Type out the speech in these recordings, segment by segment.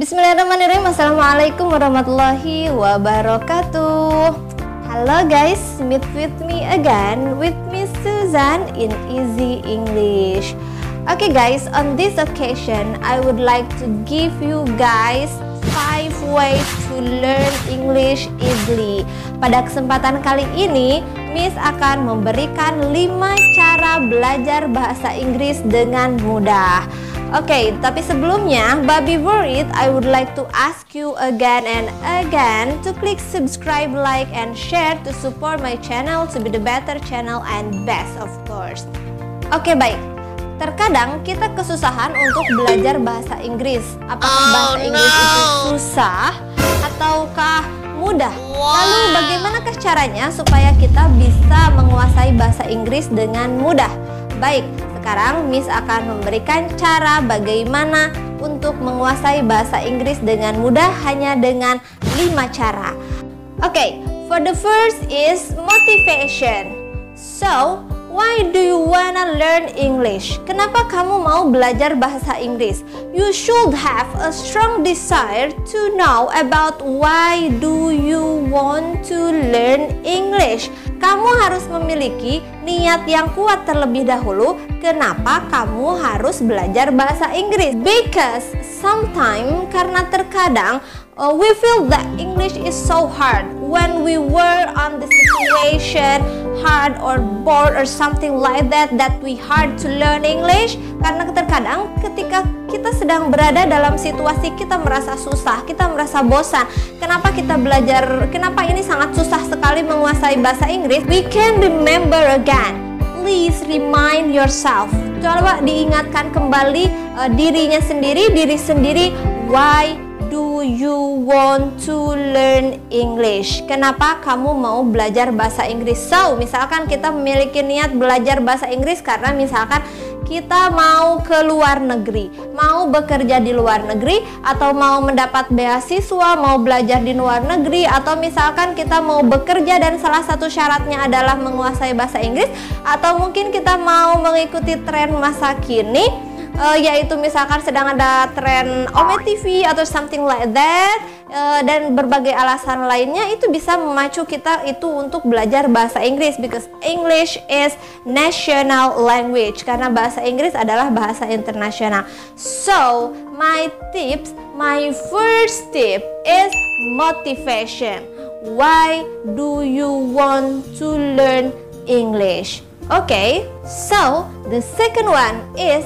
Bismillahirrahmanirrahim. Assalamualaikum warahmatullahi wabarakatuh. Hello guys, meet with me again with Miss Susan in Easy English. Okay guys, on this occasion I would like to give you guys 5 ways to learn English easily. Pada kesempatan kali ini Miss akan memberikan 5 cara belajar bahasa Inggris dengan mudah. Oke, tapi sebelumnya, but before it, I would like to ask you again and again to click subscribe, like, and share to support my channel to be the better channel and best of course. Oke, baik. Terkadang kita kesusahan untuk belajar bahasa Inggris. Apakah bahasa Inggris itu susah ataukah mudah? Lalu bagaimanakah caranya supaya kita bisa menguasai bahasa Inggris dengan mudah? Baik, sekarang Miss akan memberikan cara bagaimana untuk menguasai bahasa Inggris dengan mudah hanya dengan 5 cara. Oke, for the first is motivation. So, why do you wanna learn English? Kenapa kamu mau belajar bahasa Inggris? You should have a strong desire to know about why do you want to learn English. Kamu harus memiliki niat yang kuat terlebih dahulu kenapa kamu harus belajar bahasa Inggris. Because sometimes, karena terkadang we feel that English is so hard when we were on the situation hard or bored or something like that we hard to learn English. Karena terkadang ketika kita sedang berada dalam situasi kita merasa susah, kita merasa bosan. Kenapa kita belajar? Kenapa ini sangat susah sekali menguasai bahasa Inggris? We can remember again. Please remind yourself. Coba diingatkan kembali diri sendiri. Why do you want to learn English? Kenapa kamu mau belajar bahasa Inggris? So, misalkan kita memiliki niat belajar bahasa Inggris karena misalkan kita mau ke luar negeri, mau bekerja di luar negeri, atau mau mendapat beasiswa, mau belajar di luar negeri, atau misalkan kita mau bekerja dan salah satu syaratnya adalah menguasai bahasa Inggris, atau mungkin kita mau mengikuti tren masa kini, yaitu misalkan sedang ada tren Ome TV atau something like that, dan berbagai alasan lainnya, itu bisa memacu kita itu untuk belajar bahasa Inggris, because English is national language, karena bahasa Inggris adalah bahasa internasional. So my first tip is motivation. Why do you want to learn English? Okay, so the second one is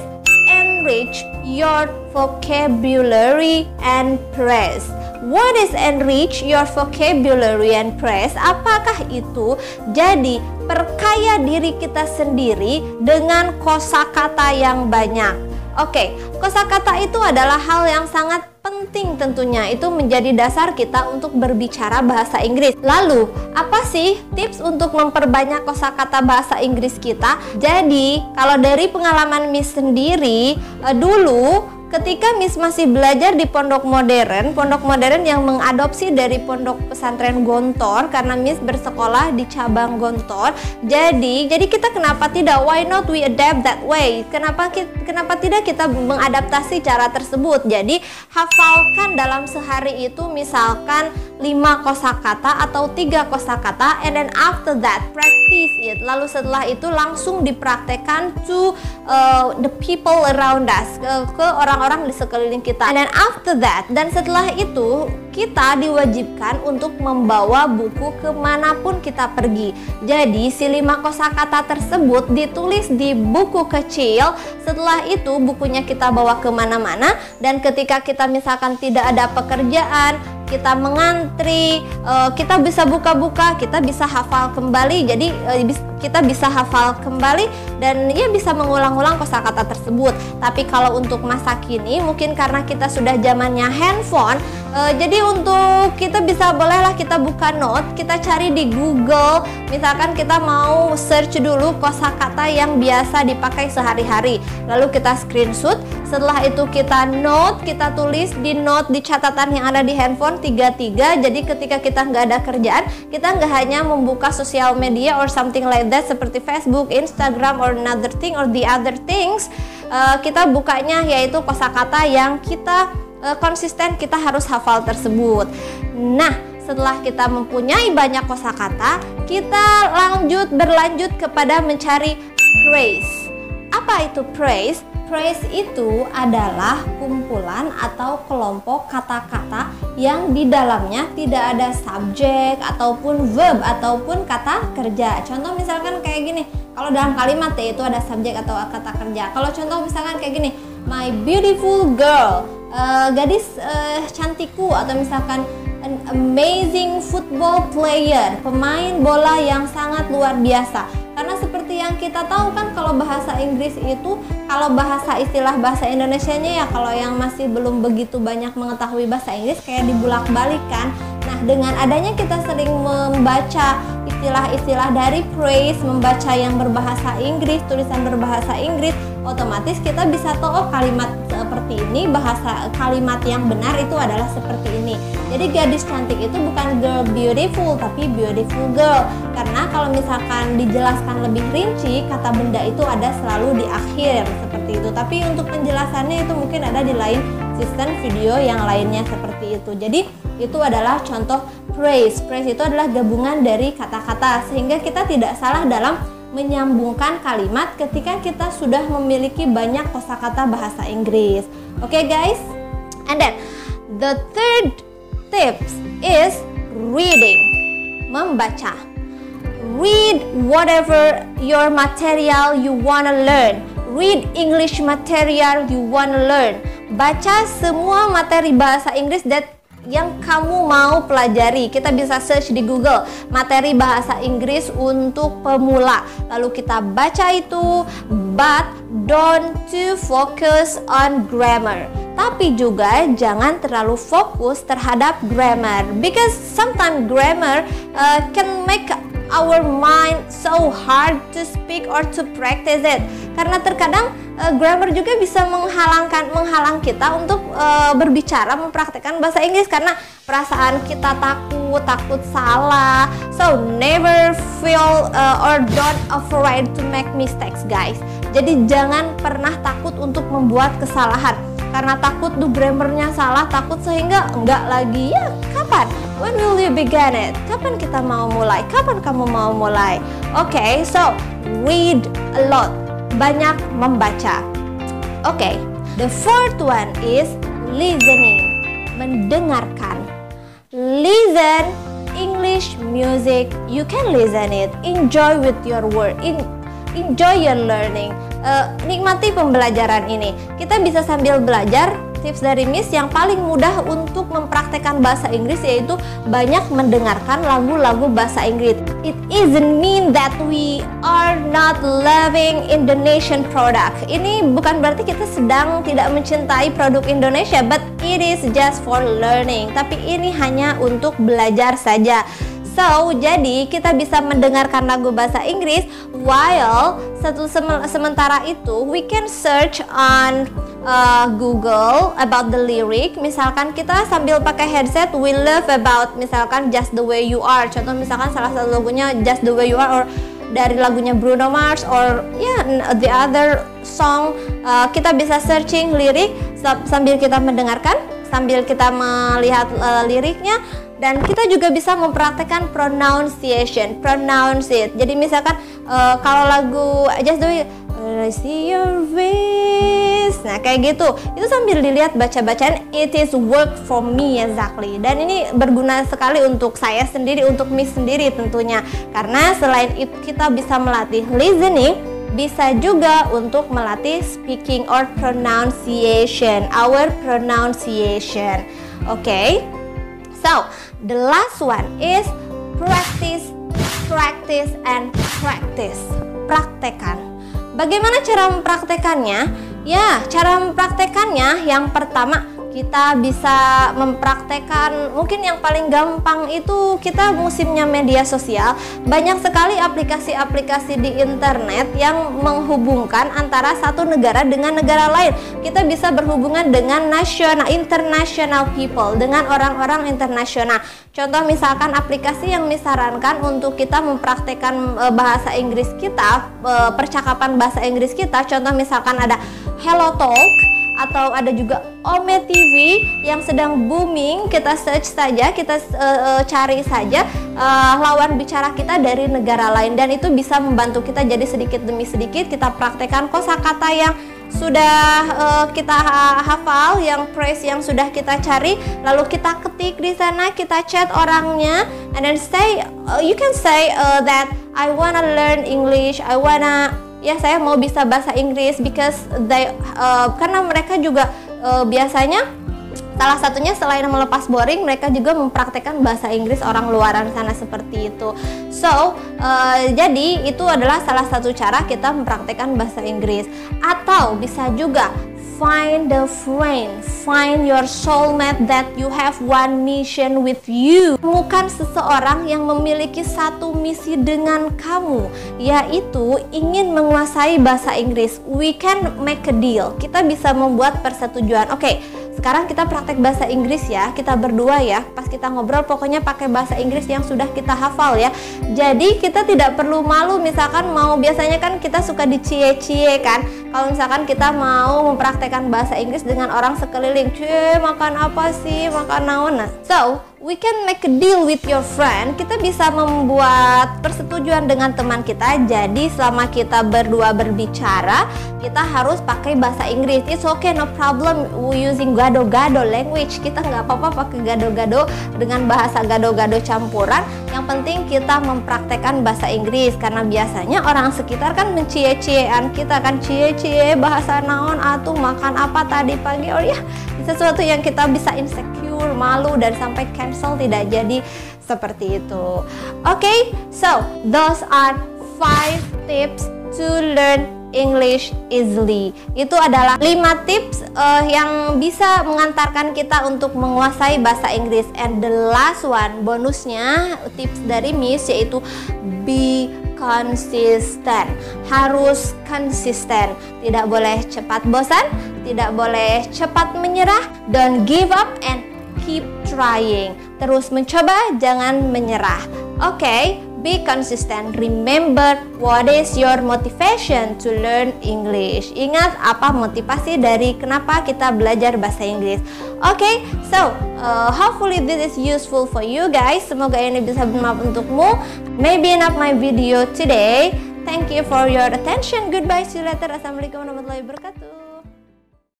enrich your vocabulary and phrase. What is enrich your vocabulary and phrase? Apakah itu? Jadi perkaya diri kita sendiri dengan kosakata yang banyak. Oke, kosakata itu adalah hal yang sangat penting tentunya. Itu menjadi dasar kita untuk berbicara bahasa Inggris. Lalu, apa sih tips untuk memperbanyak kosakata bahasa Inggris kita? Jadi, kalau dari pengalaman Miss sendiri, dulu ketika Miss masih belajar di pondok modern yang mengadopsi dari pondok pesantren Gontor, karena Miss bersekolah di cabang Gontor. Jadi kita kenapa tidak, why not we adapt that way? Kenapa tidak kita mengadaptasi cara tersebut? Jadi hafalkan dalam sehari itu misalkan 5 kosakata atau 3 kosakata, and then after that practice it. Lalu setelah itu langsung dipraktekkan to the people around us, ke orang-orang di sekeliling kita. And then after that, dan setelah itu kita diwajibkan untuk membawa buku kemanapun kita pergi. Jadi si 5 kosakata tersebut ditulis di buku kecil. Setelah itu bukunya kita bawa kemana-mana, dan ketika kita misalkan tidak ada pekerjaan, kita mengantri, kita bisa buka-buka, kita bisa hafal kembali. Jadi kita bisa hafal kembali dan ya bisa mengulang-ulang kosakata tersebut. Tapi kalau untuk masa kini, mungkin karena kita sudah zamannya handphone, jadi untuk kita bisa, bolehlah kita buka note, kita cari di Google. Misalkan kita mau search dulu kosakata yang biasa dipakai sehari-hari, lalu kita screenshot. Setelah itu kita note, kita tulis di note, di catatan yang ada di handphone 3. Jadi ketika kita nggak ada kerjaan, kita nggak hanya membuka sosial media or something like that seperti Facebook, Instagram, or another thing or the other things. Kita bukanya yaitu kosakata yang kita konsisten kita harus hafal tersebut. Nah, setelah kita mempunyai banyak kosakata, kita berlanjut kepada mencari phrase. Apa itu phrase? Phrase itu adalah kumpulan atau kelompok kata-kata yang di dalamnya tidak ada subjek ataupun verb ataupun kata kerja. Contoh misalkan kayak gini, kalau dalam kalimat itu ada subjek atau kata kerja. Kalau contoh misalkan kayak gini, my beautiful girl, gadis cantikku, atau misalkan an amazing football player, pemain bola yang sangat luar biasa. Karena seperti yang kita tahu kan, kalau bahasa Inggris itu, kalau istilah bahasa Indonesianya ya, kalau yang masih belum begitu banyak mengetahui bahasa Inggris kayak dibulak-balik kan. Nah, dengan adanya kita sering membaca istilah-istilah dari phrase, membaca yang berbahasa Inggris, tulisan berbahasa Inggris, otomatis kita bisa tahu, oh, kalimat seperti ini, bahasa kalimat yang benar itu adalah seperti ini. Jadi gadis cantik itu bukan girl beautiful, tapi beautiful girl. Karena kalau misalkan dijelaskan lebih rinci, kata benda itu ada selalu di akhir seperti itu. Tapi untuk penjelasannya itu mungkin ada di lain sistem video yang lainnya seperti itu. Jadi itu adalah contoh phrase. Phrase itu adalah gabungan dari kata-kata, sehingga kita tidak salah dalam menyambungkan kalimat ketika kita sudah memiliki banyak kosakata bahasa Inggris. Oke, guys? And then the third tips is reading, membaca. Read whatever your material you wanna learn. Read English material you wanna learn. Baca semua materi bahasa Inggris yang kamu mau pelajari. Kita bisa search di Google materi bahasa Inggris untuk pemula, lalu kita baca itu, but don't to focus on grammar. Tapi juga jangan terlalu fokus terhadap grammar, because sometimes grammar can make our mind so hard to speak or to practice it. Karena terkadang grammar juga bisa menghalang kita untuk berbicara, mempraktekkan bahasa Inggris, karena perasaan kita takut salah. So never feel or don't afraid to make mistakes, guys. Jadi jangan pernah takut untuk membuat kesalahan, karena takut tuh grammarnya salah, takut sehingga enggak lagi. Ya, kapan? When will you begin it? Kapan kita mau mulai? Kapan kamu mau mulai? Okay, so read a lot. Banyak membaca. Okay, the fourth one is listening, mendengarkan. Listen English music. You can listen it. Enjoy with your word. Enjoy your learning. Nikmati pembelajaran ini. Kita bisa sambil belajar. Tips dari Miss yang paling mudah untuk mempraktekkan bahasa Inggris yaitu banyak mendengarkan lagu-lagu bahasa Inggris. It isn't mean that we are not loving Indonesian product. Ini bukan berarti kita sedang tidak mencintai produk Indonesia, but it is just for learning. Tapi ini hanya untuk belajar saja. So, jadi kita bisa mendengarkan lagu bahasa Inggris while sementara itu we can search on Google about the lyric. Misalkan kita sambil pakai headset, we love about misalkan Just the Way You Are. Contoh misalkan salah satu lagunya Just the Way You Are, or dari lagunya Bruno Mars, or the other song. Kita bisa searching lirik sambil kita mendengarkan, sambil kita melihat liriknya. Dan kita juga bisa mempraktekkan pronunciation, pronounce it. Jadi misalkan kalau lagu Just the Way I See Your Face, nah kayak gitu, itu sambil dilihat baca-bacaan, it is work for me exactly. Dan ini berguna sekali untuk saya sendiri, untuk Miss sendiri tentunya. Karena selain itu kita bisa melatih listening, bisa juga untuk melatih speaking or pronunciation, our pronunciation. Okay? So, the last one is practice, practice, and practice. Praktekan. Bagaimana cara mempraktekannya? Ya, cara mempraktekannya yang pertama kita bisa mempraktekkan, mungkin yang paling gampang itu kita musimnya media sosial. Banyak sekali aplikasi-aplikasi di internet yang menghubungkan antara satu negara dengan negara lain. Kita bisa berhubungan dengan international people, dengan orang-orang internasional. Contoh misalkan aplikasi yang disarankan untuk kita mempraktekkan bahasa Inggris kita, percakapan bahasa Inggris kita. Contoh misalkan ada HelloTalk, atau ada juga Ome TV yang sedang booming. Kita search saja, kita cari saja lawan bicara kita dari negara lain, dan itu bisa membantu kita. Jadi sedikit demi sedikit kita praktekkan kosakata yang sudah kita hafal, yang phrase yang sudah kita cari, lalu kita ketik di sana, kita chat orangnya, and then say, you can say that I wanna learn English, saya mau bisa bahasa Inggris, because they karena mereka juga biasanya salah satunya selain melepas boring, mereka juga mempraktekkan bahasa Inggris orang luaran sana seperti itu. So, jadi itu adalah salah satu cara kita mempraktekkan bahasa Inggris. Atau bisa juga find a friend, find your soulmate that you have one mission with you. Temukan seseorang yang memiliki satu misi dengan kamu, yaitu ingin menguasai bahasa Inggris. We can make a deal. Kita bisa membuat persetujuan. Oke, sekarang kita praktek bahasa Inggris ya, kita berdua ya. Pas kita ngobrol pokoknya pakai bahasa Inggris yang sudah kita hafal ya. Jadi kita tidak perlu malu, misalkan biasanya kan kita suka dicie-cie kan. Kalau misalkan kita mau mempraktekkan bahasa Inggris dengan orang sekeliling, makan apa sih, makan naon. So, we can make a deal with your friend. Kita bisa membuat persetujuan dengan teman kita. Jadi selama kita berdua berbicara, kita harus pakai bahasa Inggris. It's okay, no problem using gado-gado language. Kita nggak apa-apa pakai gado-gado dengan bahasa gado-gado campuran. Yang penting kita mempraktekkan bahasa Inggris, karena biasanya orang sekitar kan mencie-ciean kita kan, cie-cie bahasa naon atuh, makan apa tadi pagi, oh ya, sesuatu yang kita bisa insecure, malu, dan sampai cancel tidak jadi seperti itu. Okay, so those are 5 tips to learn English easily. Itu adalah 5 tips yang bisa mengantarkan kita untuk menguasai bahasa Inggris. And the last one, bonusnya, tips dari Miss, yaitu be consistent. Harus konsisten, tidak boleh cepat bosan, tidak boleh cepat menyerah. Don't give up and keep trying. Terus mencoba, jangan menyerah. Okay, be consistent. Remember what is your motivation to learn English. Ingat apa motivasi dari kenapa kita belajar bahasa Inggris. Okay, so hopefully this is useful for you guys. Semoga ini bisa bermanfaat untukmu. Maybe enough my video today. Thank you for your attention. Goodbye, see you later. Assalamualaikum warahmatullahi wabarakatuh.